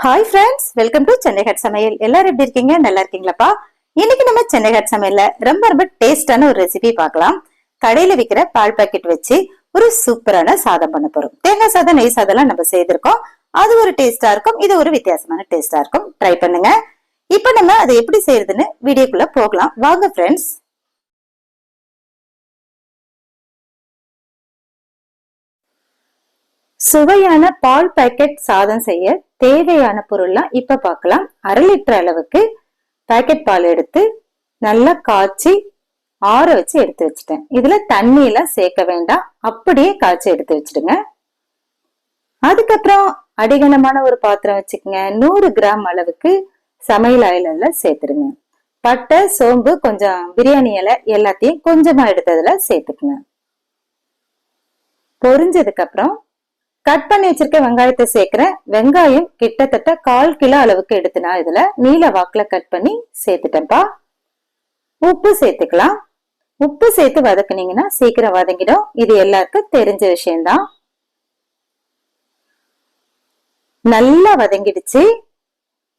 Hi friends, welcome to Chennai hut சமையல். எல்லாரும் எப்படி இருக்கீங்க? நல்லா இருக்கீங்களாப்பா? இன்னைக்கு நம்ம சென்னை ஹட் சமையல்ல ரொம்ப டேஸ்டான ஒரு ரெசிபி பார்க்கலாம். கடையில விற்கிற பால் பாக்கெட் வச்சு ஒரு சூப்பரான சாதம் பண்ண போறோம். தேங்காய் சாதம், நெய் சாதம் எல்லாம் நம்ம செய்திருக்கோம். அது ஒரு டேஸ்டா இருக்கும், இது ஒரு வித்தியாசமான டேஸ்டா இருக்கும். ட்ரை பண்ணுங்க. இப்ப நம்ம அதை எப்படி செய்யறதுன்னு வீடியோக்குள்ள போகலாம். வாங்க ஃப்ரெண்ட்ஸ். சுவையான பால் பாக்கெட் சாதம் செய்ய தேவையான பொருள்லாம் இப்ப பார்க்கலாம். 1/2 லிட்டர் அளவுக்கு பாக்கெட் பால் எடுத்து நல்லா காய்ச்சி ஆற வச்சு எடுத்து வச்சுட்டேன். இதுல தண்ணி எல்லாம் சேர்க்க வேண்டாம், அப்படியே காய்ச்சி எடுத்து வச்சுடுங்க. அதுக்கப்புறம் அடிகனமான ஒரு பாத்திரம் வச்சுக்கோங்க. 100 கிராம் அளவுக்கு சமையல் ஆயில சேர்த்துருங்க. பட்டை, சோம்பு, கொஞ்சம் பிரியாணி இலை எல்லாத்தையும் கொஞ்சமா எடுத்ததுல சேர்த்துக்குங்க. பொரிஞ்சதுக்கு அப்புறம் கட் பண்ணி வச்சிருக்க வெங்காயத்தை சேர்க்கிறேன். வெங்காயம் கிட்டத்தட்ட 1/4 கிலோ அளவுக்கு எடுத்துனா இதுல நீல வாக்குல கட் பண்ணி சேர்த்துட்டேன்ப்பா. உப்பு சேர்த்துக்கலாம். உப்பு சேர்த்து வதக்குனீங்கன்னா சீக்கிரம் வதங்கிடும். இது எல்லாருக்கும் தெரிஞ்ச விஷயம்தான். நல்லா வதங்கிடுச்சு.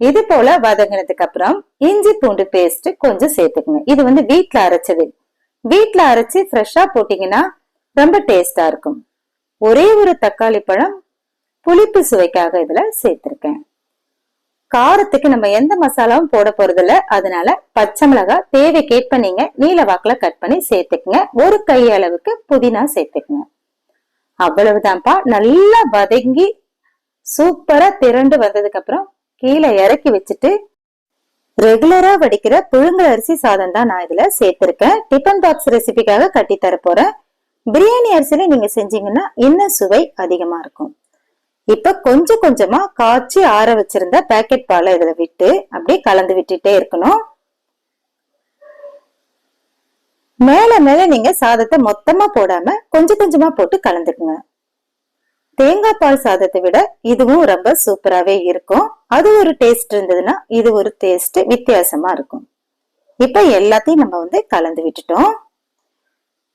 இது போல வதங்கினதுக்கு அப்புறம் இஞ்சி பூண்டு பேஸ்ட் கொஞ்சம் சேர்த்துக்குங்க. இது வீட்டுல அரைச்சது. வீட்டுல அரைச்சு ஃப்ரெஷ்ஷா போட்டீங்கன்னா ரொம்ப டேஸ்டா இருக்கும். ஒரே ஒரு தக்காளி பழம் புளிப்பு சுவைக்காக இதுல சேர்த்திருக்கேன். காரத்துக்கு நம்ம எந்த மசாலாவும் போட போறது இல்ல, அதனால பச்சை மிளகாய் தேவைக்கேற்ப நீங்க நீல வாக்குல கட் பண்ணி சேர்த்துக்குங்க. ஒரு கை அளவுக்கு புதினா சேர்த்துக்குங்க. அவ்வளவுதான்ப்பா. நல்லா வதங்கி சூப்பரா திரண்டு வந்ததுக்கு அப்புறம் கீழே இறக்கி வச்சுட்டு ரெகுலரா வடிக்கிற புழுங்கல் அரிசி சாதம் தான் நான் இதுல சேர்த்திருக்கேன். டிஃபன் பாக்ஸ் ரெசிபிக்காக கட்டி தர போறேன். பிரியாணி அரிசியில நீங்க செஞ்சீங்கன்னா இன்னும் சுவை அதிகமா இருக்கும். இப்ப கொஞ்சம் கொஞ்சமா காய்ச்சி ஆற வச்சிருந்த பாக்கெட் பாலை இதுல விட்டு அப்படியே கலந்து விட்டுட்டே இருக்கணும். மேல மேல நீங்க சாதத்தை மொத்தமா போடாம கொஞ்சம் கொஞ்சமா போட்டு கலந்துக்குங்க. தேங்காய் பால் சாதத்தை விட இதுவும் ரொம்ப சூப்பராவே இருக்கும். அது ஒரு டேஸ்ட் இருந்ததுன்னா இது ஒரு டேஸ்ட் வித்தியாசமா இருக்கும். இப்ப எல்லாத்தையும் நம்ம கலந்து விட்டுட்டோம்.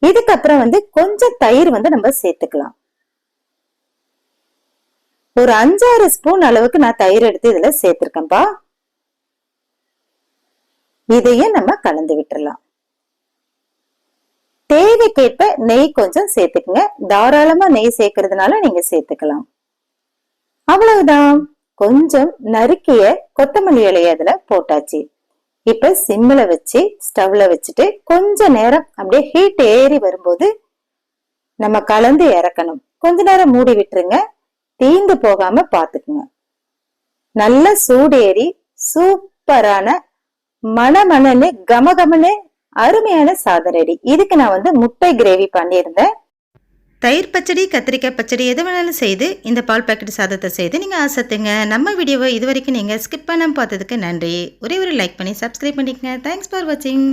இதுக்கப்புறம் கொஞ்சம் தயிர் நம்ம சேர்த்துக்கலாம். ஒரு 5-6 ஸ்பூன் அளவுக்கு நான் தயிர் எடுத்து இதுல சேர்த்திருக்கேன்பா. இதையும் நம்ம கலந்து விட்டுறலாம். தேவைக்கேற்ப நெய் கொஞ்சம் சேர்த்துக்குங்க. தாராளமா நெய் சேர்க்கறதுனால நீங்க சேர்த்துக்கலாம். அவ்வளவுதான். கொஞ்சம் நறுக்கிய கொத்தமல்லி இலைய அதுல போட்டாச்சு. இப்ப சிம்ல வச்சு ஸ்டவ்ல வச்சுட்டு கொஞ்ச நேரம் அப்படியே ஹீட் ஏறி வரும்போது நம்ம கலந்து இறக்கணும். கொஞ்ச நேரம் மூடி விட்டுருங்க. தீந்து போகாம பாத்துக்குங்க. நல்ல சூடேறி சூப்பரான மணமணன்னு கமகமன்னு அருமையான சாதம் ரெடி. இதுக்கு நான் முட்டை கிரேவி பண்ணியிருந்தேன். தயிர் பச்சடி, கத்திரிக்காய் பச்சடி எது வேணாலும் செய்து இந்த பால் பாக்கெட் சாதத்தை செய்து நீங்கள் ஆசத்துங்க. நம்ம வீடியோவை இது வரைக்கும் நீங்கள் ஸ்கிப் பண்ணாமல் பார்த்ததுக்கு நன்றி. ஒரே ஒரு லைக் பண்ணி சப்ஸ்கிரைப் பண்ணிக்கங்க. தேங்க்ஸ் ஃபார் வாட்சிங்.